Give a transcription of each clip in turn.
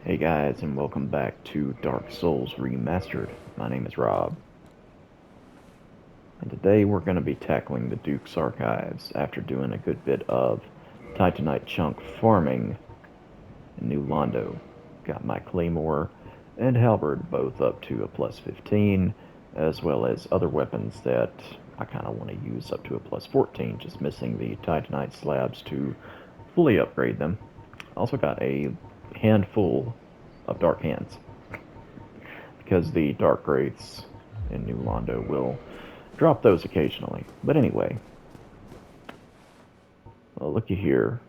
Hey guys, and welcome back to Dark Souls Remastered. My name is Rob, and today we're going to be tackling the Duke's Archives after doing a good bit of Titanite chunk farming in New Londo. Got my Claymore and Halberd both up to a plus 15, as well as other weapons that I kind of want to use up to a plus 14, just missing the Titanite slabs to fully upgrade them. Also got a handful of Dark Hands, because the Dark Wraiths in New Londo will drop those occasionally. But anyway, well, looky here.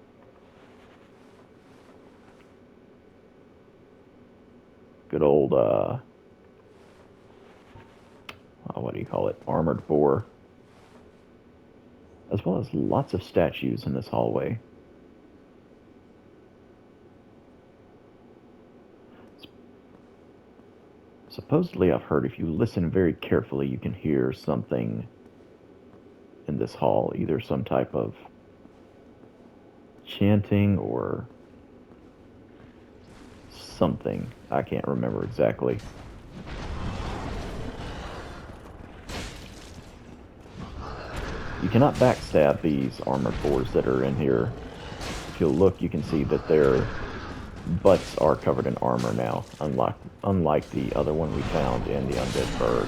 Good old, what do you call it? Armored boar. As well as lots of statues in this hallway. Supposedly, I've heard if you listen very carefully, you can hear something in this hall. Either some type of chanting or something. I can't remember exactly. You cannot backstab these armored boars that are in here. If you'll look, you can see that their butts are covered in armor now, unlike the other one we found in the Undead Berg.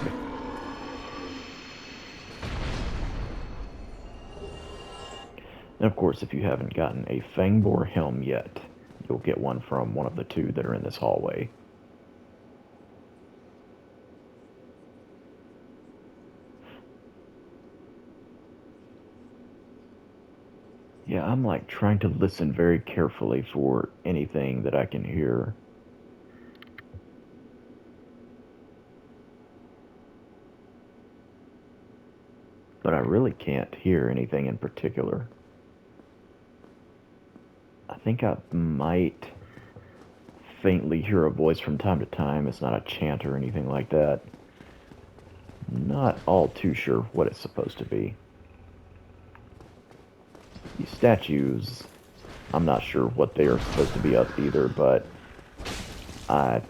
And of course, if you haven't gotten a Fangboar helm yet, you'll get one from one of the two that are in this hallway. Yeah, I'm like trying to listen very carefully for anything that I can hear. But I really can't hear anything in particular. I think I might faintly hear a voice from time to time. It's not a chant or anything like that. Not all too sure what it's supposed to be. These statues, I'm not sure what they are supposed to be up either, but I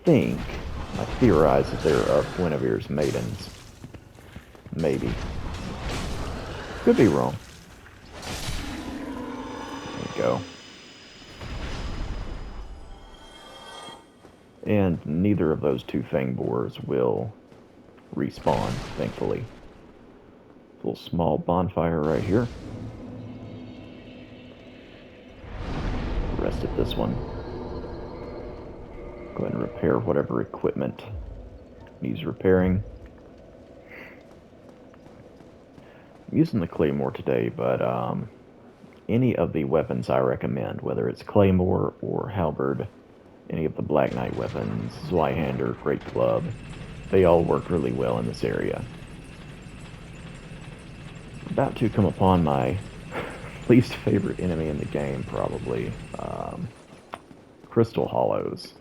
think, I theorize that they're of Guinevere's maidens. Maybe. Could be wrong. There we go. And neither of those two Fangboars will respawn, thankfully. Little small bonfire right here. Rest at this one. Go ahead and repair whatever equipment needs repairing. I'm using the Claymore today, but any of the weapons I recommend, whether it's Claymore or Halberd, any of the Black Knight weapons, Zweihander, Great Club, they all work really well in this area. About to come upon my least favorite enemy in the game, probably. Crystal Hollows.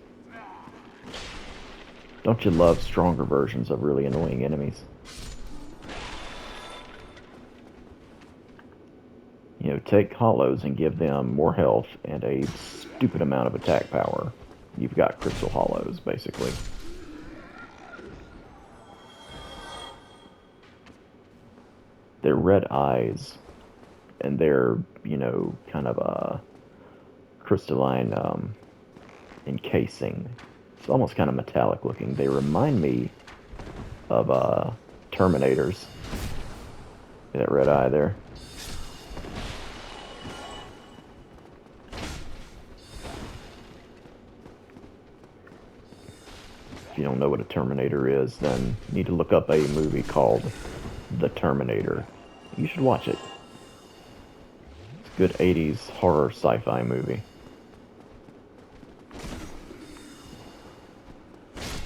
Don't you love stronger versions of really annoying enemies? You know, take Hollows and give them more health and a stupid amount of attack power. You've got Crystal Hollows, basically. Their red eyes and their, kind of a crystalline encasing. It's almost kind of metallic looking. They remind me of Terminators. See that red eye there? If you don't know what a Terminator is, then you need to look up a movie called The Terminator. You should watch it. It's a good 80s horror sci-fi movie.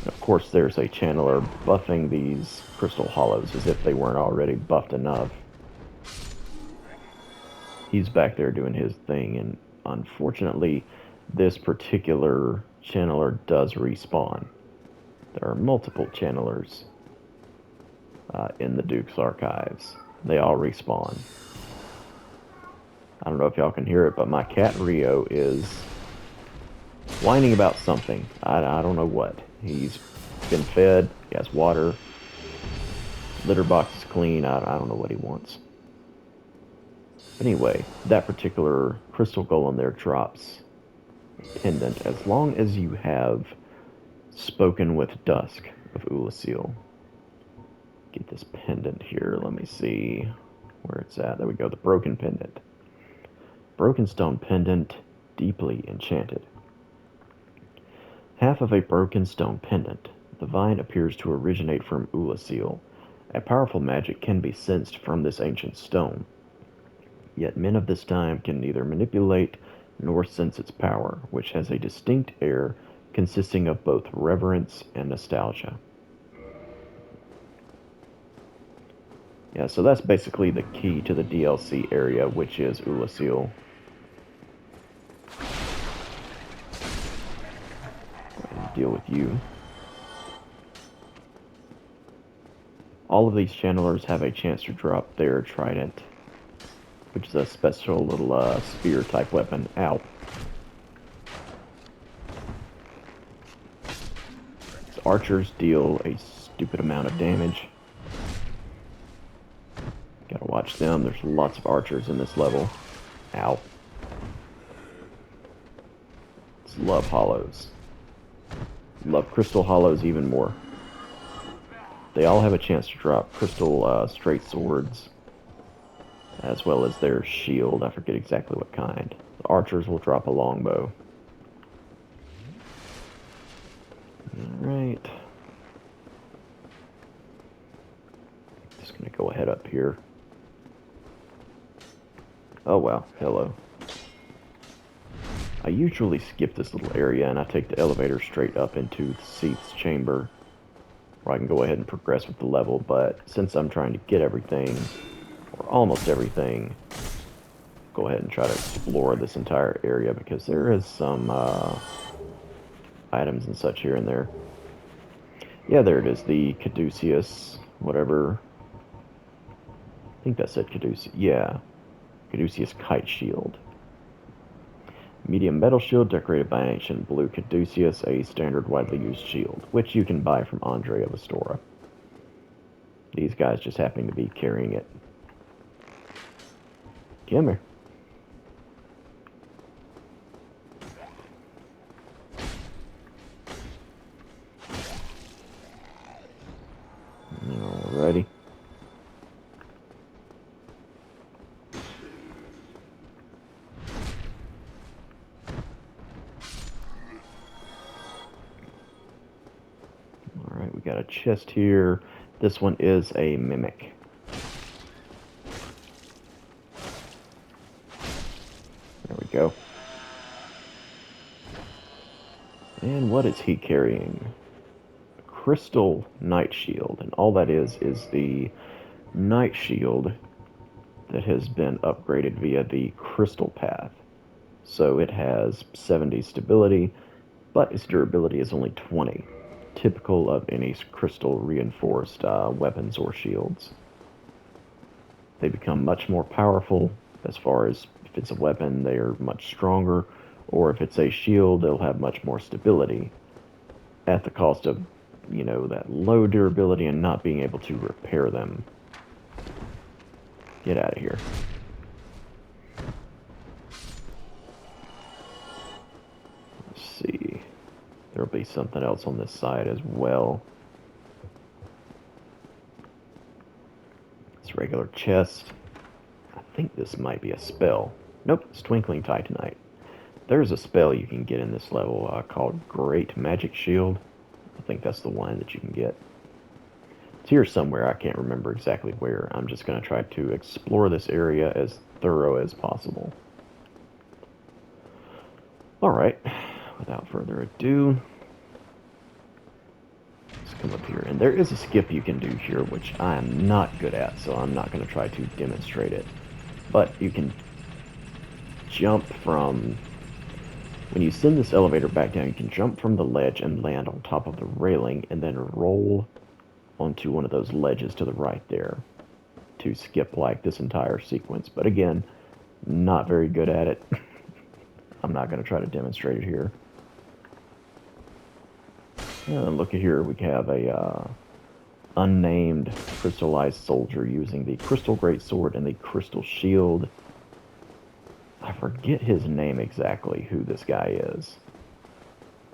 Of course, there's a channeler buffing these Crystal Hollows as if they weren't already buffed enough. He's back there doing his thing, and unfortunately, this particular channeler does respawn. There are multiple channelers in the Duke's Archives. They all respawn. I don't know if y'all can hear it, but my cat Rio is whining about something. I don't know what. He's been fed, he has water, litter box is clean, I don't know what he wants. But anyway, that particular crystal golem there drops a pendant as long as you have spoken with Dusk of Ulasil. Get this pendant here, let me see where it's at. There we go, the broken pendant. Broken stone pendant, deeply enchanted. Half of a broken stone pendant. The vine appears to originate from Ulasil. A powerful magic can be sensed from this ancient stone. Yet men of this time can neither manipulate nor sense its power, which has a distinct air consisting of both reverence and nostalgia. Yeah, so that's basically the key to the DLC area, which is Ulasil. Go ahead and deal with you. All of these channelers have a chance to drop their trident, which is a special little spear type weapon. Ow. These archers deal a stupid amount of damage. Gotta watch them. There's lots of archers in this level. Ow. Just love hollows. Love crystal hollows even more. They all have a chance to drop crystal straight swords, as well as their shield. I forget exactly what kind. The archers will drop a longbow. Alright. Just gonna go ahead up here. Oh wow, hello. I usually skip this little area and I take the elevator straight up into the Seath's chamber, where I can go ahead and progress with the level, but since I'm trying to get everything, or almost everything, go ahead and try to explore this entire area, because there is some items and such here and there. Yeah, there it is, the Caduceus, whatever. I think that said Caduceus. Yeah, Caduceus Kite Shield. Medium metal shield decorated by an ancient blue Caduceus, a standard widely used shield, which you can buy from Andre of Astora. These guys just happen to be carrying it. Come here. Alrighty. Alright, we got a chest here. This one is a mimic. There we go. And what is he carrying? A crystal night shield. And all that is the night shield that has been upgraded via the crystal path. So it has 70 stability, but its durability is only 20. Typical of any crystal reinforced weapons or shields. They become much more powerful as far as if it's a weapon, they are much stronger, or if it's a shield, they'll have much more stability at the cost of, you know, that low durability and not being able to repair them. Get out of here. Let's see. There'll be something else on this side as well. It's regular chest. I think this might be a spell. Nope, it's Twinkling Titanite. There's a spell you can get in this level called Great Magic Shield. I think that's the one that you can get. It's here somewhere, I can't remember exactly where. I'm just going to try to explore this area as thorough as possible. Alright, without further ado, let's come up here. And there is a skip you can do here, which I am not good at, so I'm not going to try to demonstrate it. But you can jump from... When you send this elevator back down, you can jump from the ledge and land on top of the railing, and then roll onto one of those ledges to the right there to skip like this entire sequence. But again, not very good at it. I'm not going to try to demonstrate it here. Look at here, we have a unnamed crystallized soldier using the crystal greatsword and the crystal shield. I forget his name exactly, who this guy is,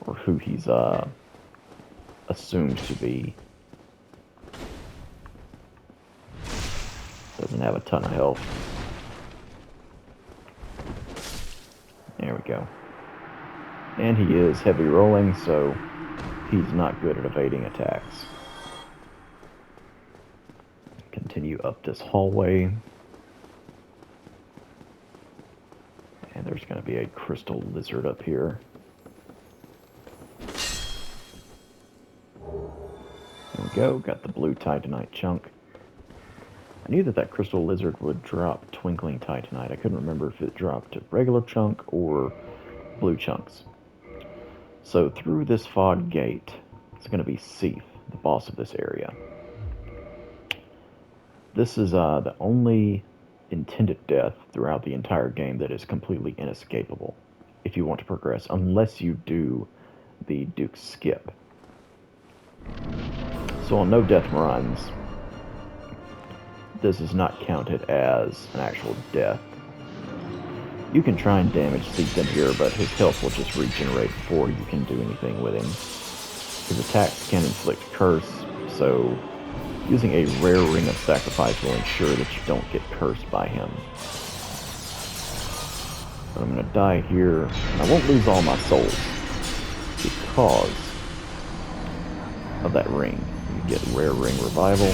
or who he's assumed to be. Doesn't have a ton of health. There we go. And he is heavy rolling, so he's not good at evading attacks. Continue up this hallway. And there's going to be a crystal lizard up here. There we go, got the blue titanite chunk. I knew that that crystal lizard would drop twinkling titanite. I couldn't remember if it dropped a regular chunk or blue chunks. So through this fog gate, it's going to be Seath, the boss of this area. This is the only intended death throughout the entire game that is completely inescapable if you want to progress, unless you do the Duke skip. So on no death runs, this is not counted as an actual death. You can try and damage Seath in here, but his health will just regenerate before you can do anything with him. His attacks can inflict curse, so using a rare ring of sacrifice will ensure that you don't get cursed by him. But I'm going to die here, and I won't lose all my souls because of that ring. You get rare ring revival,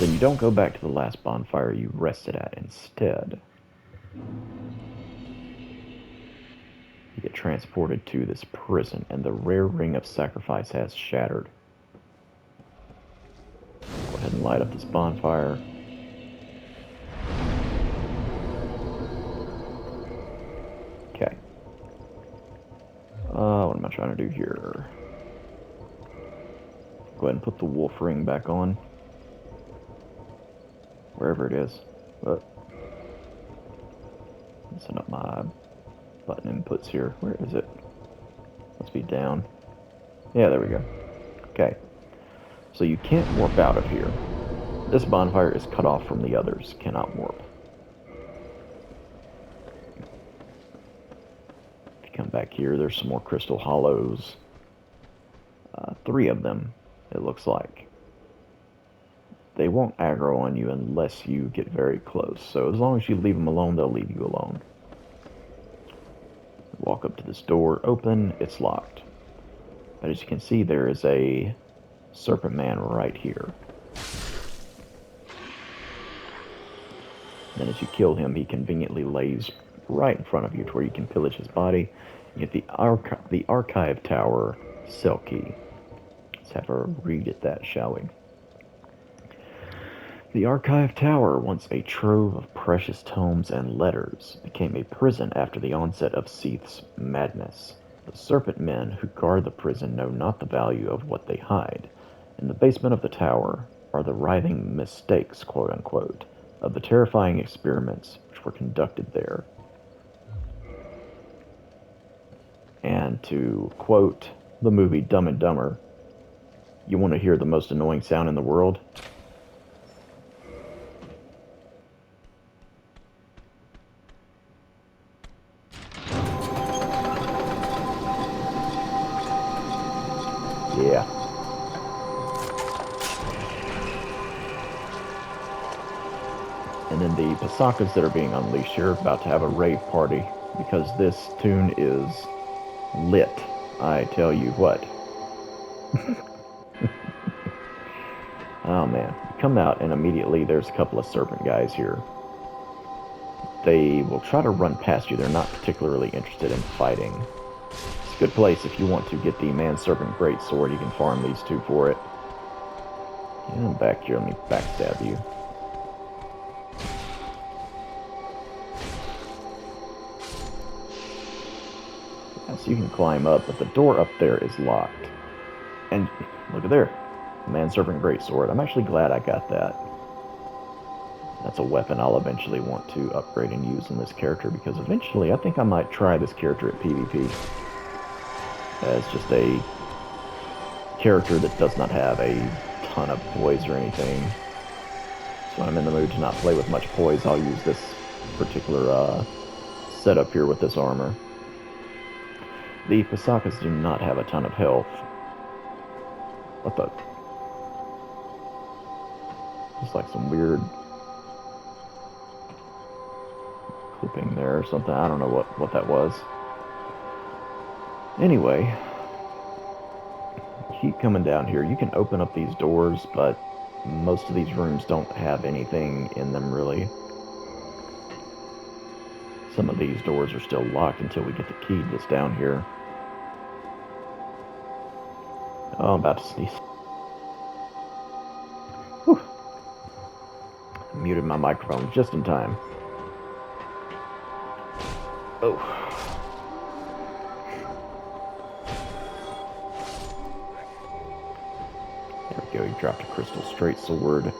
then you don't go back to the last bonfire you rested at. Instead, you get transported to this prison, and the rare ring of sacrifice has shattered. Go ahead and light up this bonfire. Okay. What am I trying to do here? Go ahead and put the wolf ring back on. Wherever it is. But messing up my button inputs here. Where is it? Must be down. Yeah, there we go. Okay. So you can't warp out of here. This bonfire is cut off from the others. Cannot warp. If you come back here, there's some more crystal hollows. 3 of them, it looks like. They won't aggro on you unless you get very close. So as long as you leave them alone, they'll leave you alone. Walk up to this door, open, it's locked. But as you can see, there is a serpent man right here. Then as you kill him, he conveniently lays right in front of you to where you can pillage his body. You get the archive tower cell key. Let's have a read at that, shall we? The Archive Tower, once a trove of precious tomes and letters, became a prison after the onset of Seath's madness. The serpent men who guard the prison know not the value of what they hide. In the basement of the tower are the writhing mistakes, quote-unquote, of the terrifying experiments which were conducted there. And to quote the movie Dumb and Dumber, you want to hear the most annoying sound in the world? Yeah. And then the pisacas that are being unleashed here are about to have a rave party because this tune is lit. I tell you what. Oh man. You come out and immediately there's a couple of serpent guys here. They will try to run past you. They're not particularly interested in fighting. It's a good place if you want to get the man-serpent greatsword. You can farm these 2 for it. And I'm back here. Let me backstab you. So you can climb up, but the door up there is locked. And look at there. Man-serpent greatsword. I'm actually glad I got that. That's a weapon I'll eventually want to upgrade and use in this character, because eventually I think I might try this character at PvP as just a character that does not have a ton of poise or anything. So when I'm in the mood to not play with much poise, I'll use this particular setup here with this armor. The pisacas do not have a ton of health. What the? It's like some weird clipping there or something. I don't know what that was. Anyway, keep coming down here. You can open up these doors, but most of these rooms don't have anything in them, really. Some of these doors are still locked until we get the key that's down here. Oh, I'm about to sneeze. Whew. I muted my microphone just in time. Oh. There we go, he dropped a crystal straight sword.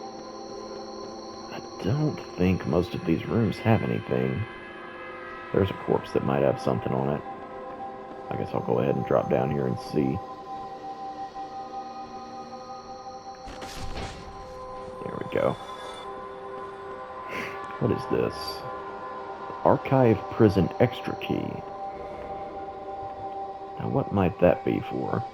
I don't think most of these rooms have anything. There's a corpse that might have something on it. I guess I'll go ahead and drop down here and see. There we go. What is this? Archive Prison Extra Key. Now what might that be for?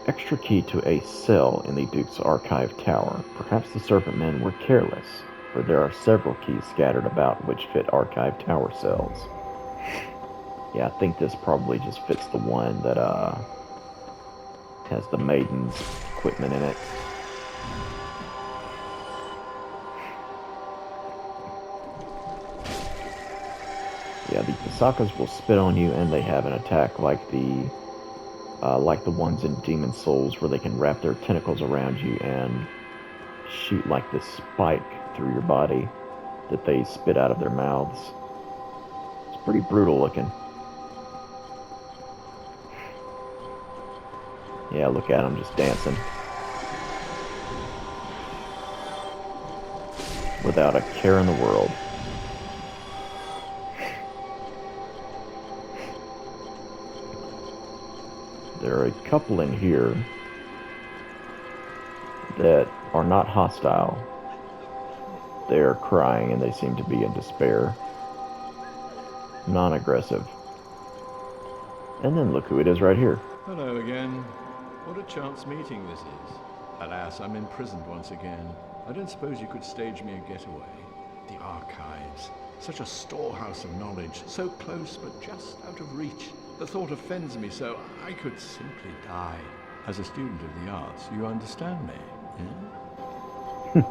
Extra key to a cell in the Duke's Archive Tower. Perhaps the Serpent Men were careless, for there are several keys scattered about which fit Archive Tower cells. Yeah, I think this probably just fits the one that has the Maiden's equipment in it. Yeah, the pisakas will spit on you, and they have an attack like the ones in Demon Souls, where they can wrap their tentacles around you and shoot like this spike through your body that they spit out of their mouths. It's pretty brutal looking. Yeah, look at them just dancing. Without a care in the world. There are a couple in here that are not hostile. They're crying and they seem to be in despair. Non-aggressive. And then look who it is right here. Hello again. What a chance meeting this is. Alas, I'm imprisoned once again. I don't suppose you could stage me a getaway. The archives. Such a storehouse of knowledge. So close, but just out of reach. The thought offends me so I could simply die. As a student of the arts, you understand me, yeah?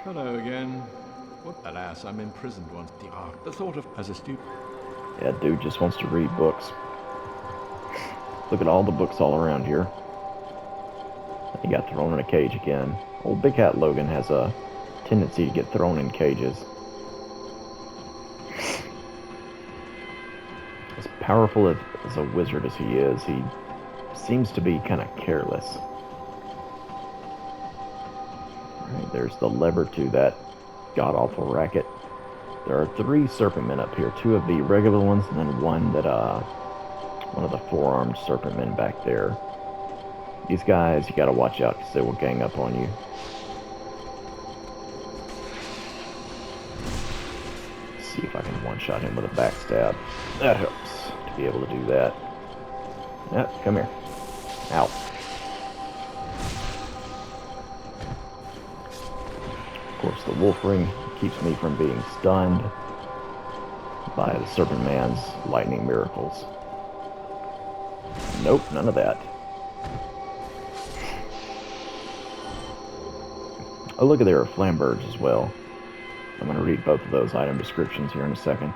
Hello again. What? Alas, I'm imprisoned once. The thought of... As a student... Yeah, dude just wants to read books. Look at all the books all around here. He got thrown in a cage again. Old Big Hat Logan has a tendency to get thrown in cages. As powerful as a wizard as he is, he seems to be kind of careless. Alright, there's the lever to that god-awful racket. There are 3 serpent men up here. 2 of the regular ones, and then one of the 4-armed serpent men back there. These guys, you gotta watch out because they will gang up on you. Let's see if I can one-shot him with a backstab. That helps to be able to do that. Yep, come here. Ow. Of course, the wolf ring keeps me from being stunned by the Serpent Man's lightning miracles. Nope, none of that. Oh, look, there are flambirds as well. I'm going to read both of those item descriptions here in a second.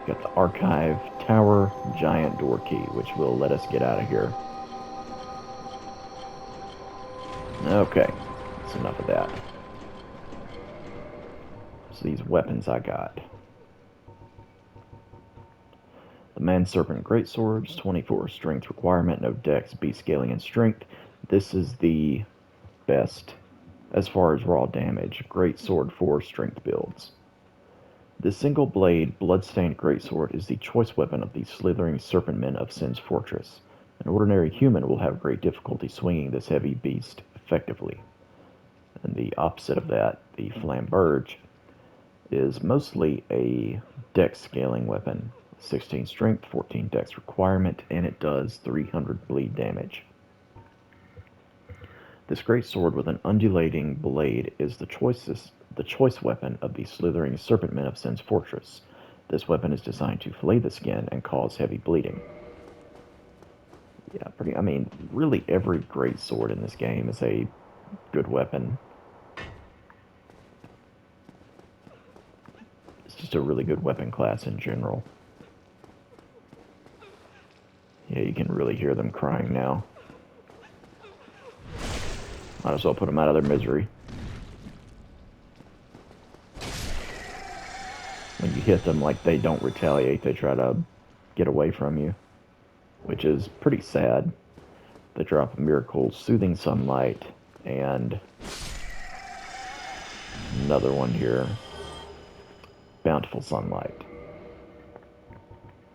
Got the Archive Tower Giant Door Key, which will let us get out of here. Okay, that's enough of that. So these weapons I got. The Man-Serpent Greatswords, 24 strength requirement, no dex, beast scaling, and strength. This is the best as far as raw damage. Greatsword 4 strength builds. This single-blade, blood-stained greatsword is the choice weapon of the slithering serpentmen of Sin's fortress. An ordinary human will have great difficulty swinging this heavy beast effectively. And the opposite of that, the flamberge, is mostly a dex scaling weapon. 16 strength, 14 dex requirement, and it does 300 bleed damage. This great sword with an undulating blade is the choice weapon of the slithering serpentmen of Sin's fortress. This weapon is designed to flay the skin and cause heavy bleeding. Yeah, I mean, really every great sword in this game is a good weapon. It's just a really good weapon class in general. Yeah, you can really hear them crying now. Might as well put them out of their misery. When you hit them, like, they don't retaliate, they try to get away from you, which is pretty sad. They drop a miracle, Soothing Sunlight, and another one here, Bountiful Sunlight.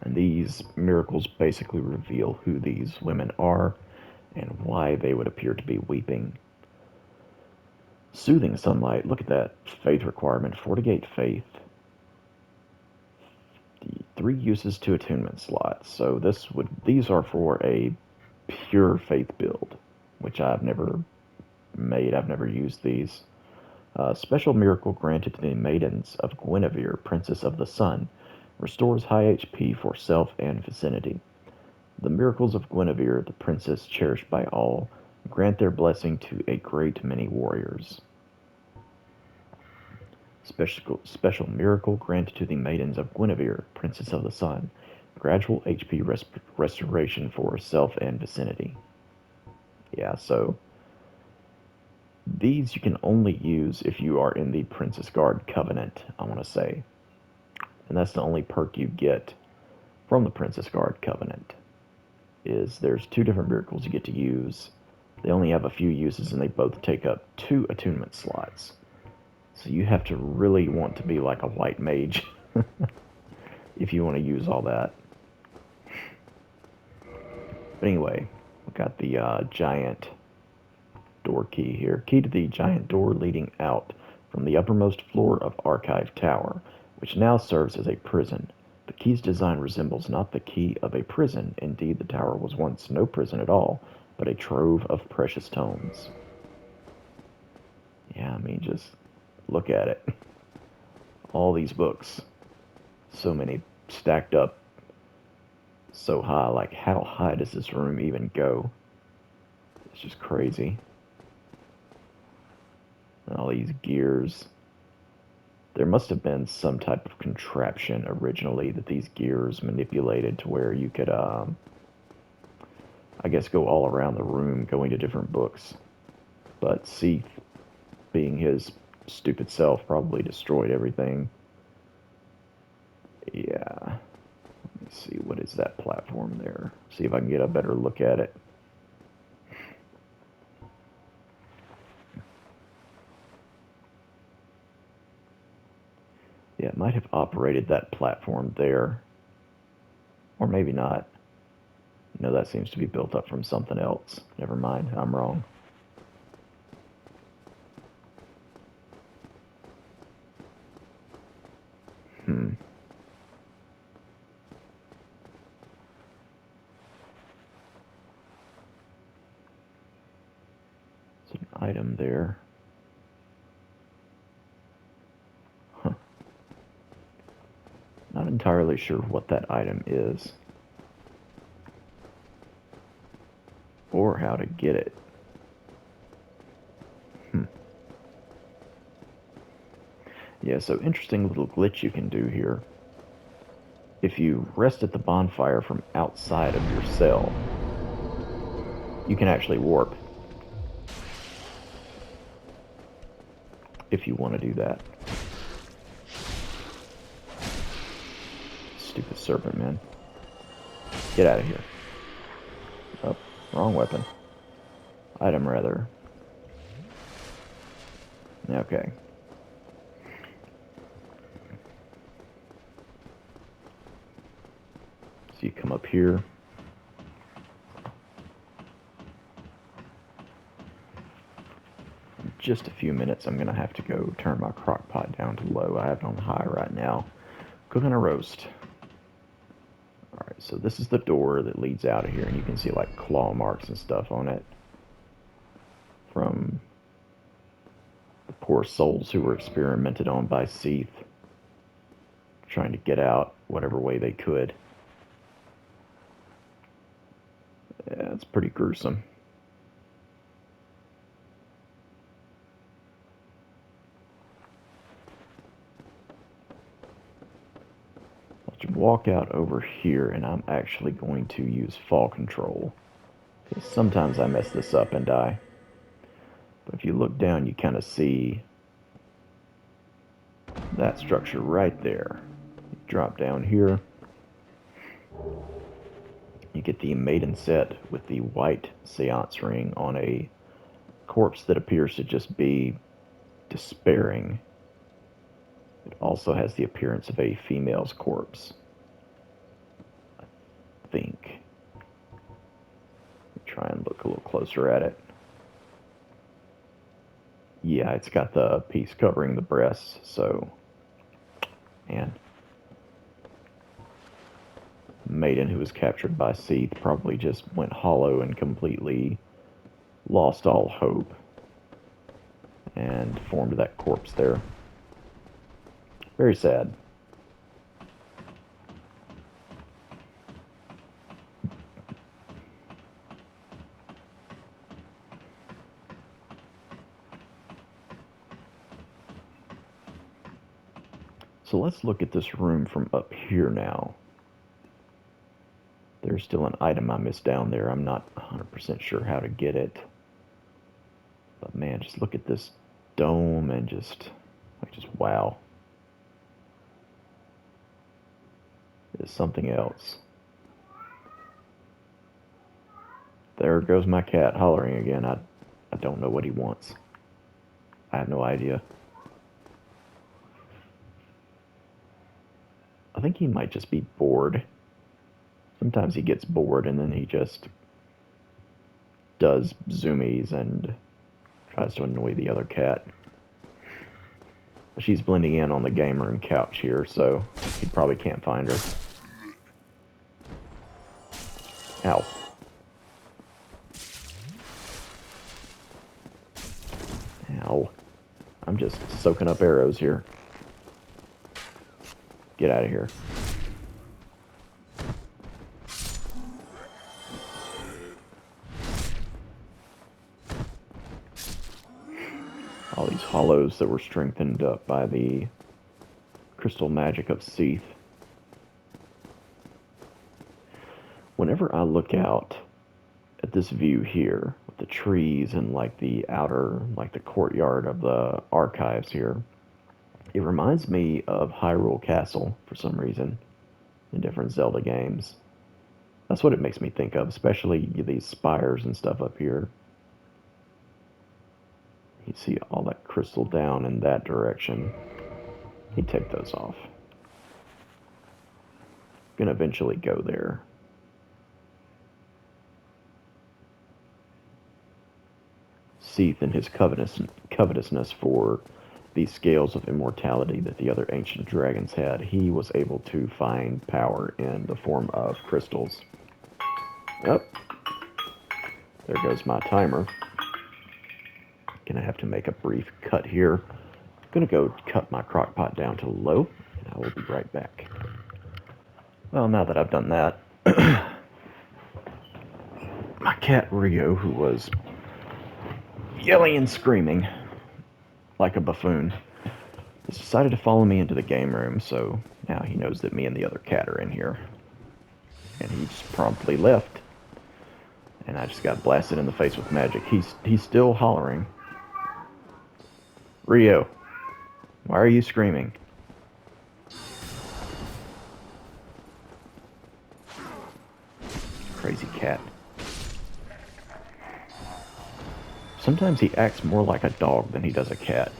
And these miracles basically reveal who these women are and why they would appear to be weeping. Soothing Sunlight, look at that faith requirement, Fortigate Faith. 3 uses, 2 attunement slots. So these are for a pure faith build, which I've never made. I've never used these. Special miracle granted to the maidens of Guinevere, Princess of the Sun, restores high HP for self and vicinity. The miracles of Guinevere, the princess cherished by all, grant their blessing to a great many warriors. Special miracle granted to the maidens of Guinevere, Princess of the Sun, gradual HP restoration for self and vicinity. Yeah, so these you can only use if you are in the Princess Guard Covenant, I want to say. And that's the only perk you get from the Princess Guard Covenant. Is there's 2 different miracles you get to use. They only have a few uses and they both take up 2 attunement slots. So you have to really want to be like a white mage if you want to use all that. But anyway, we got the giant door key here. Key to the giant door leading out from the uppermost floor of Archive Tower, which now serves as a prison. The key's design resembles not the key of a prison. Indeed, the tower was once no prison at all, but a trove of precious tomes. Yeah, I mean, just look at it. All these books. So many stacked up so high. Like, how high does this room even go? It's just crazy. And all these gears. There must have been some type of contraption originally that these gears manipulated to where you could, I guess, go all around the room going to different books. But Seath, being his stupid self, probably destroyed everything. Yeah. Let me see, what is that platform there? See if I can get a better look at it. Yeah, it might have operated that platform there. Or maybe not. No, that seems to be built up from something else. Never mind, I'm wrong. There's an item there. Huh. Not entirely sure what that item is. Or how to get it. Yeah, so interesting little glitch you can do here. If you rest at the bonfire from outside of your cell, you can actually warp. If you want to do that. Stupid serpent, man. Get out of here. Oh, wrong weapon. Item, rather. Okay. So you come up here. In just a few minutes, I'm going to have to go turn my crock pot down to low. I have it on high right now. Cooking a roast. Alright, so this is the door that leads out of here, and you can see like claw marks and stuff on it from the poor souls who were experimented on by Seath, trying to get out whatever way they could. Yeah, it's pretty gruesome. Let's walk out over here, and I'm actually going to use fall control, because sometimes I mess this up and die. But if you look down, you kind of see that structure right there. You drop down here, you get the maiden set with the white seance ring on a corpse that appears to just be despairing. It also has the appearance of a female's corpse, I think. Try and look a little closer at it. Yeah, it's got the piece covering the breasts, so, man. Maiden who was captured by Seath probably just went hollow and completely lost all hope and formed that corpse there. Very sad. So let's look at this room from up here now. There's still an item I missed down there. I'm not 100% sure how to get it. But man, just look at this dome and just wow. It's something else. There goes my cat hollering again. I don't know what he wants. I have no idea. I think he might just be bored. Sometimes he gets bored and then he just does zoomies and tries to annoy the other cat. She's blending in on the game room couch here, so he probably can't find her. Ow. Ow. I'm just soaking up arrows here. Get out of here. All these hollows that were strengthened up by the crystal magic of Seath. Whenever I look out at this view here, with the trees and like the outer, like the courtyard of the archives here, it reminds me of Hyrule Castle for some reason in different Zelda games. That's what it makes me think of, especially these spires and stuff up here. You see all that crystal down in that direction. He'd take those off. Gonna eventually go there. Seath and his covetousness for the scales of immortality that the other ancient dragons had, he was able to find power in the form of crystals. Oh, there goes my timer. Gonna have to make a brief cut here. Gonna go cut my crock pot down to low, and I will be right back. Well, now that I've done that, my cat Rio, who was yelling and screaming like a buffoon, has decided to follow me into the game room, so now he knows that me and the other cat are in here. And he just promptly left. And I just got blasted in the face with magic. He's still hollering. Rio, why are you screaming? Crazy cat. Sometimes he acts more like a dog than he does a cat.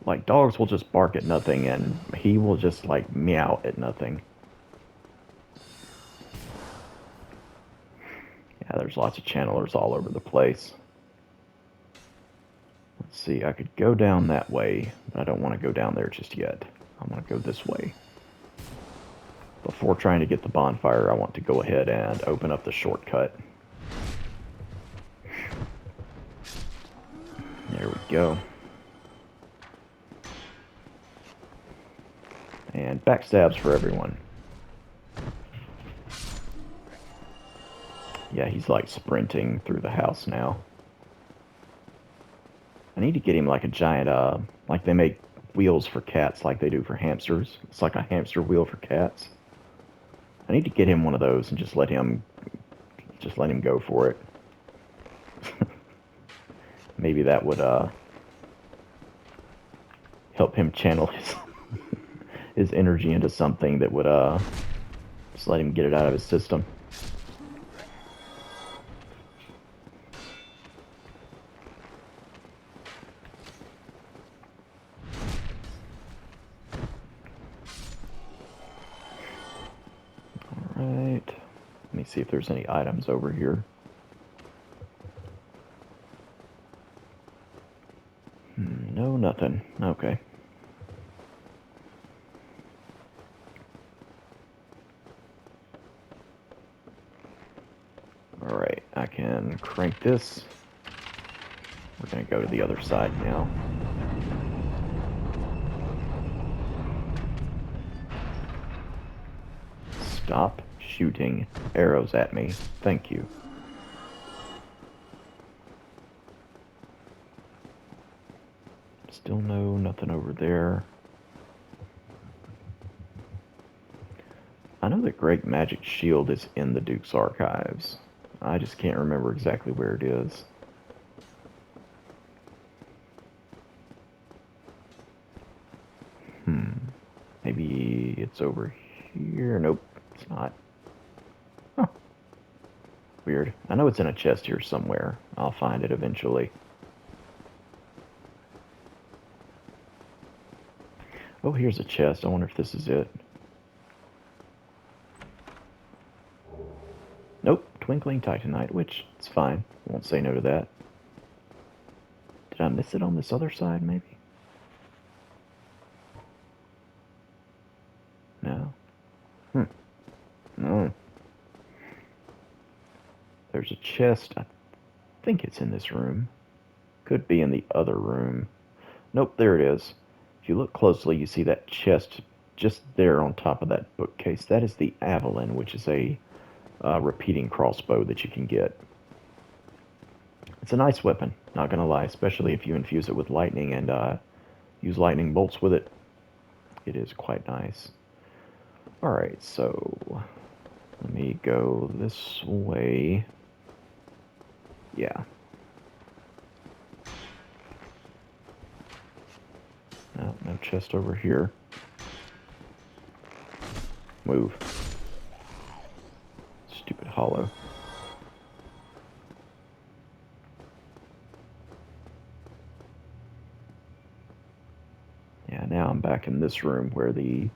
Like, dogs will just bark at nothing, and he will just, like, meow at nothing. Yeah, there's lots of channelers all over the place. Let's see, I could go down that way, but I don't want to go down there just yet. I want to go this way. Before trying to get the bonfire, I want to go ahead and open up the shortcut. There we go. And backstabs for everyone. Yeah, he's like sprinting through the house now. I need to get him like a giant, like they make wheels for cats like they do for hamsters. It's like a hamster wheel for cats. I need to get him one of those and just let him go for it. Maybe that would help him channel his energy into something that would just let him get it out of his system. Alright. Let me see if there's any items over here. No, nothing. Okay. Alright, I can crank this. We're going to go to the other side now. Stop shooting arrows at me. Thank you. Still nothing over there. I know that Great Magic Shield is in the Duke's archives. I just can't remember exactly where it is. Maybe it's over here. Nope, it's not. Huh. Weird. I know it's in a chest here somewhere. I'll find it eventually. Oh, here's a chest. I wonder if this is it. Nope, Twinkling Titanite, which is fine. Won't say no to that. Did I miss it on this other side, maybe? No. No. There's a chest. I think it's in this room. Could be in the other room. Nope, there it is. If you look closely, you see that chest just there on top of that bookcase. That is the Avalon, which is a repeating crossbow that you can get. It's a nice weapon, not gonna lie, especially if you infuse it with lightning and use lightning bolts with it. It is quite nice. Alright, so let me go this way. Yeah. No chest over here. Move. Stupid hollow. Yeah, now I'm back in this room where the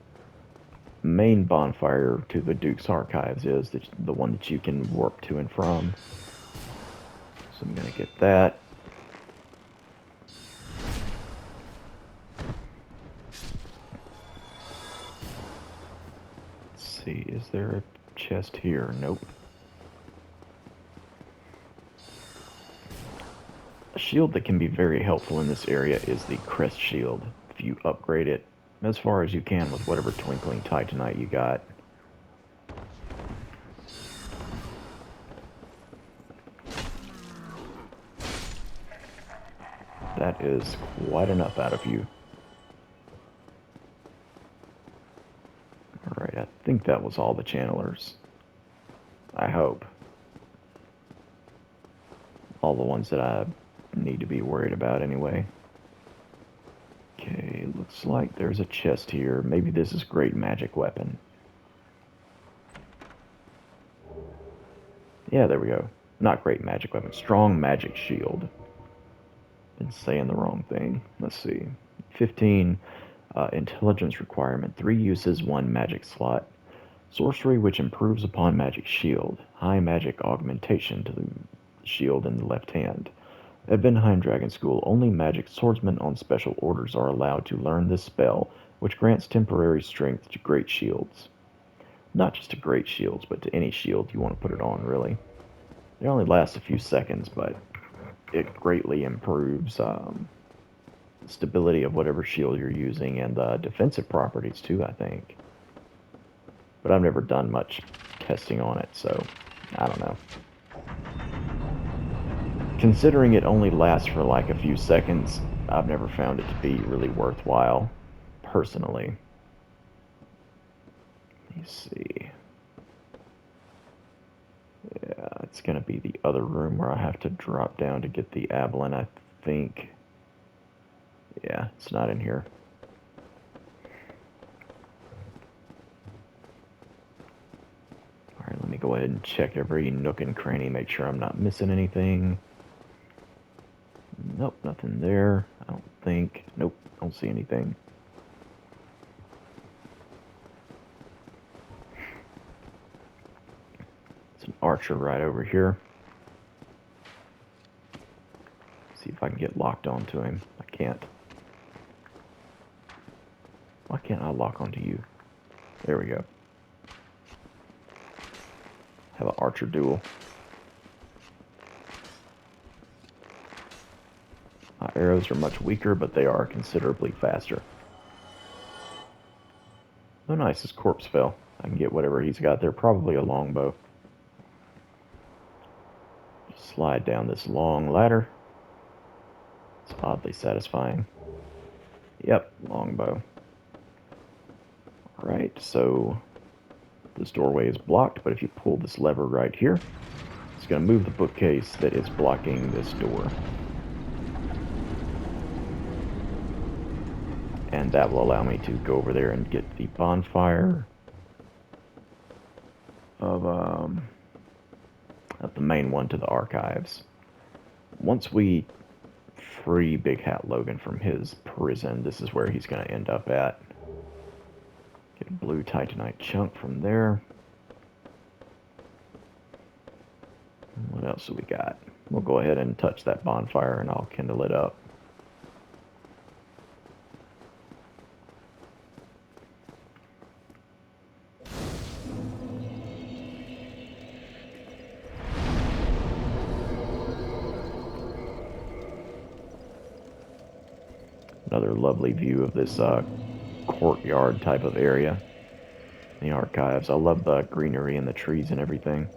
main bonfire to the Duke's archives is, the one that you can warp to and from. So I'm gonna get that. Let's see, is there a chest here? Nope. A shield that can be very helpful in this area is the Crest Shield. If you upgrade it as far as you can with whatever Twinkling Titanite you got. That is quite enough out of you. Alright, I think that was all the channelers. I hope. All the ones that I need to be worried about anyway. Okay, looks like there's a chest here. Maybe this is great magic weapon. Yeah, there we go. Not great magic weapon. Strong magic shield. Been saying the wrong thing. Let's see. 15 intelligence requirement. 3 uses, 1 magic slot. Sorcery which improves upon magic shield. High magic augmentation to the shield in the left hand. At Venheim Dragon School, only magic swordsmen on special orders are allowed to learn this spell, which grants temporary strength to great shields. Not just to great shields, but to any shield you want to put it on, really. It only lasts a few seconds, but it greatly improves the stability of whatever shield you're using and the defensive properties, too, I think. But I've never done much testing on it, so I don't know. Considering it only lasts for like a few seconds, I've never found it to be really worthwhile, personally. Let me see. Yeah, it's going to be the other room where I have to drop down to get the Avalon, I think. Yeah, it's not in here. Alright, let me go ahead and check every nook and cranny, make sure I'm not missing anything. Nope, nothing there. I don't think. Nope, don't see anything. It's an archer right over here. See if I can get locked onto him. I can't. Why can't I lock onto you? There we go. Have an archer duel. My arrows are much weaker, but they are considerably faster. Oh nice, his corpse fell. I can get whatever he's got there, probably a longbow. Just slide down this long ladder. It's oddly satisfying. Yep, longbow. Alright, so this doorway is blocked, but if you pull this lever right here, it's going to move the bookcase that is blocking this door. And that will allow me to go over there and get the bonfire of the main one to the archives. Once we free Big Hat Logan from his prison, this is where he's going to end up at. Get a blue titanite chunk from there. What else do we got? We'll go ahead and touch that bonfire and I'll kindle it up. Another lovely view of this courtyard type of area. The archives. I love the greenery and the trees and everything.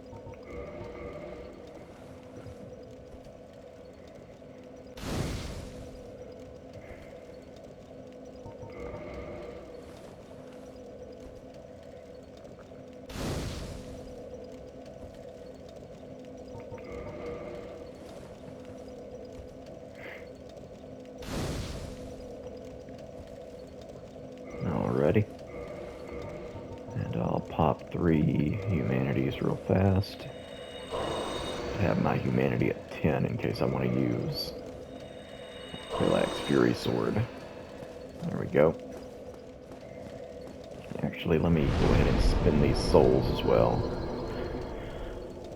Alrighty. And I'll pop 3 humanities real fast. I have my humanity at 10 in case I want to use Relax Fury Sword. There we go. Actually, let me go ahead and spin these souls as well.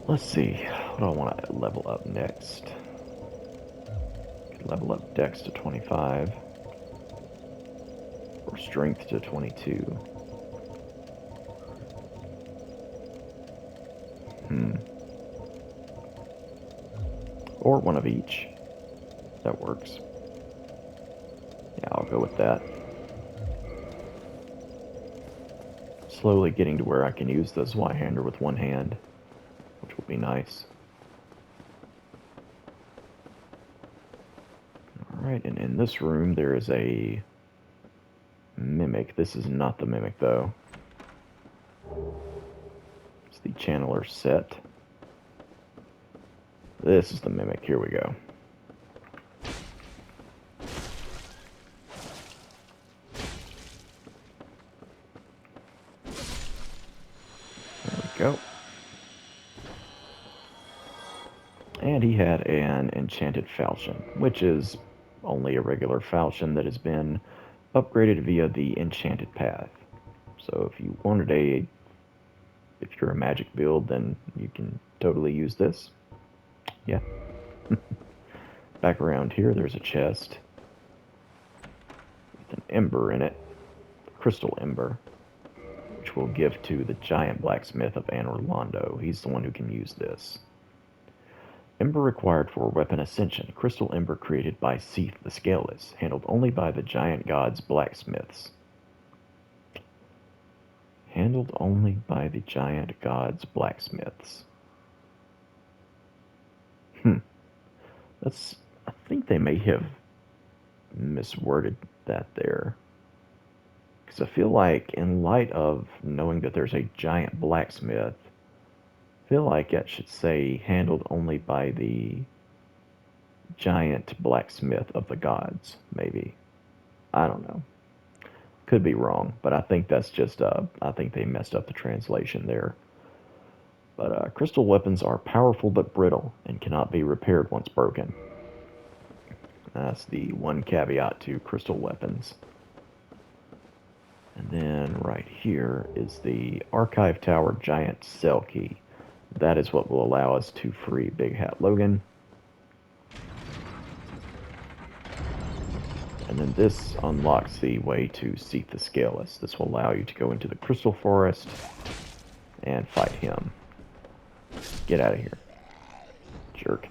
Let's see, what do I want to level up next? Could level up Dex to 25. Or Strength to 22. Or one of each. That works. Yeah, I'll go with that. Slowly getting to where I can use the Zweihander with one hand, which will be nice. Alright, and in this room there is a Mimic. This is not the Mimic, though. It's the Channeler set. This is the Mimic. Here we go. There we go. And he had an enchanted falchion, which is only a regular falchion that has been upgraded via the enchanted path. So if you wanted a if you're a magic build, then you can totally use this. Yeah. Back around here, there's a chest with an ember in it, crystal ember, which we'll give to the giant blacksmith of Anor Londo. He's the one who can use this. Ember required for weapon ascension. Crystal ember created by Seath the Scaleless, handled only by the giant god's blacksmiths. Handled only by the giant god's blacksmiths. That's. I think they may have misworded that there. Because I feel like, in light of knowing that there's a giant blacksmith, I feel like it should say handled only by the giant blacksmith of the gods, maybe. I don't know. Could be wrong, but I think that's just, I think they messed up the translation there. But crystal weapons are powerful but brittle and cannot be repaired once broken. That's the one caveat to crystal weapons. And then right here is the Archive Tower Giant Cell Key. That is what will allow us to free Big Hat Logan. And then this unlocks the way to Seath the Scaleless. This will allow you to go into the Crystal Forest and fight him. Get out of here, jerk.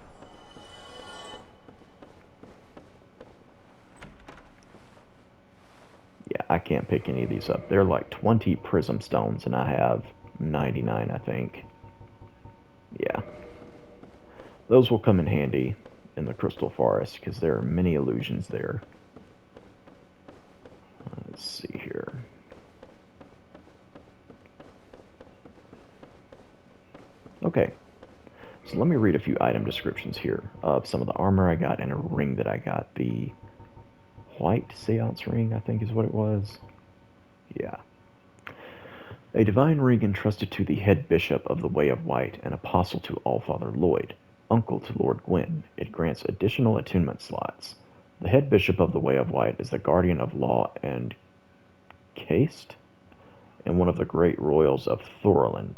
Yeah, I can't pick any of these up. They're like 20 prism stones, and I have 99, I think. Yeah. Those will come in handy in the Crystal Forest, because there are many illusions there. Let's see here. Okay. So let me read a few item descriptions here of some of the armor I got and a ring that I got. The white seance ring, I think is what it was. Yeah. A divine ring entrusted to the head bishop of the Way of White and apostle to Allfather Lloyd, uncle to Lord Gwyn. It grants additional attunement slots. The head bishop of the Way of White is the guardian of law and caste, and one of the great royals of Thorland.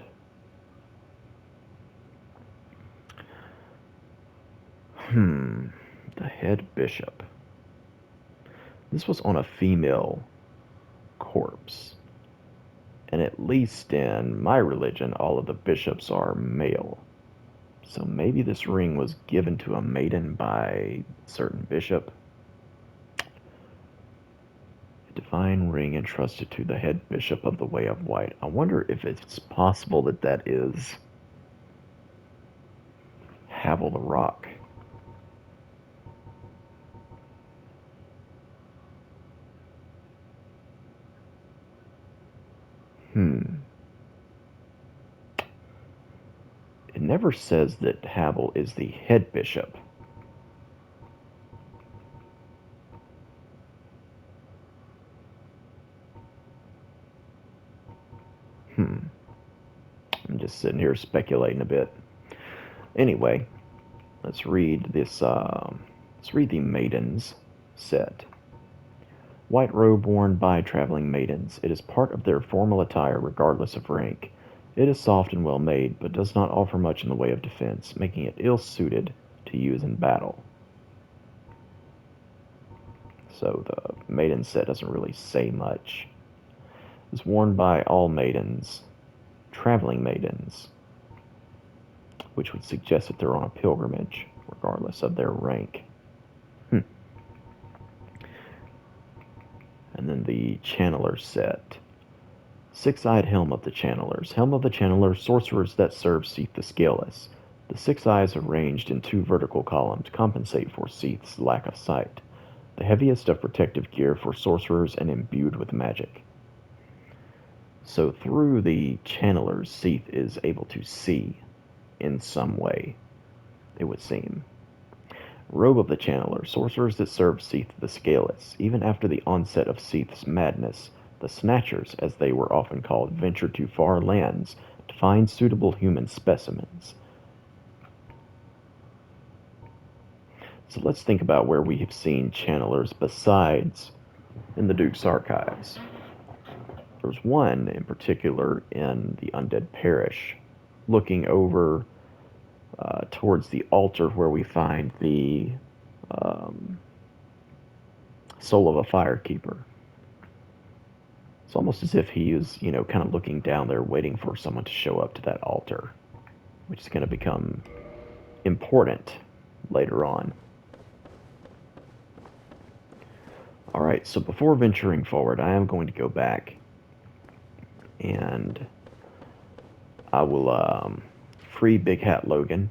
The head bishop. This was on a female corpse. And at least in my religion, all of the bishops are male. So maybe this ring was given to a maiden by a certain bishop. A divine ring entrusted to the head bishop of the Way of White. I wonder if it's possible that that is Havel the Rock. It never says that Havel is the head bishop. I'm just sitting here speculating a bit. Anyway, let's read this. Let's read the Maidens set. White robe worn by traveling maidens. It is part of their formal attire regardless of rank. It is soft and well made, but does not offer much in the way of defense, making it ill-suited to use in battle. So the maiden set doesn't really say much. It's worn by all maidens, traveling maidens, which would suggest that they're on a pilgrimage, regardless of their rank. And then the Channeler set. Six-eyed Helm of the Channelers. Helm of the Channelers, sorcerers that serve Seath the Scaleless. The six eyes arranged in two vertical columns compensate for Seath's lack of sight. The heaviest of protective gear for sorcerers and imbued with magic. So through the Channelers, Seath is able to see in some way, it would seem. Robe of the Channeler, sorcerers that serve Seath the Scaleless. Even after the onset of Seath's madness, the Snatchers, as they were often called, ventured to far lands to find suitable human specimens. So let's think about where we have seen channelers besides in the Duke's archives. There's one in particular in the Undead Parish, looking over towards the altar where we find the um, soul of a firekeeper. It's almost as if he is, kind of looking down there, waiting for someone to show up to that altar, which is going to become important later on. Alright, so before venturing forward, I am going to go back and I will free Big Hat Logan.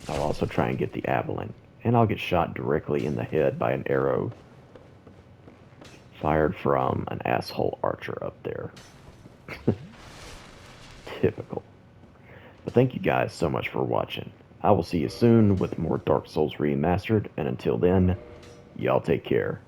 I'll also try and get the Avalon. And I'll get shot directly in the head by an arrow fired from an asshole archer up there. Typical. But thank you guys so much for watching. I will see you soon with more Dark Souls Remastered, and until then, y'all take care.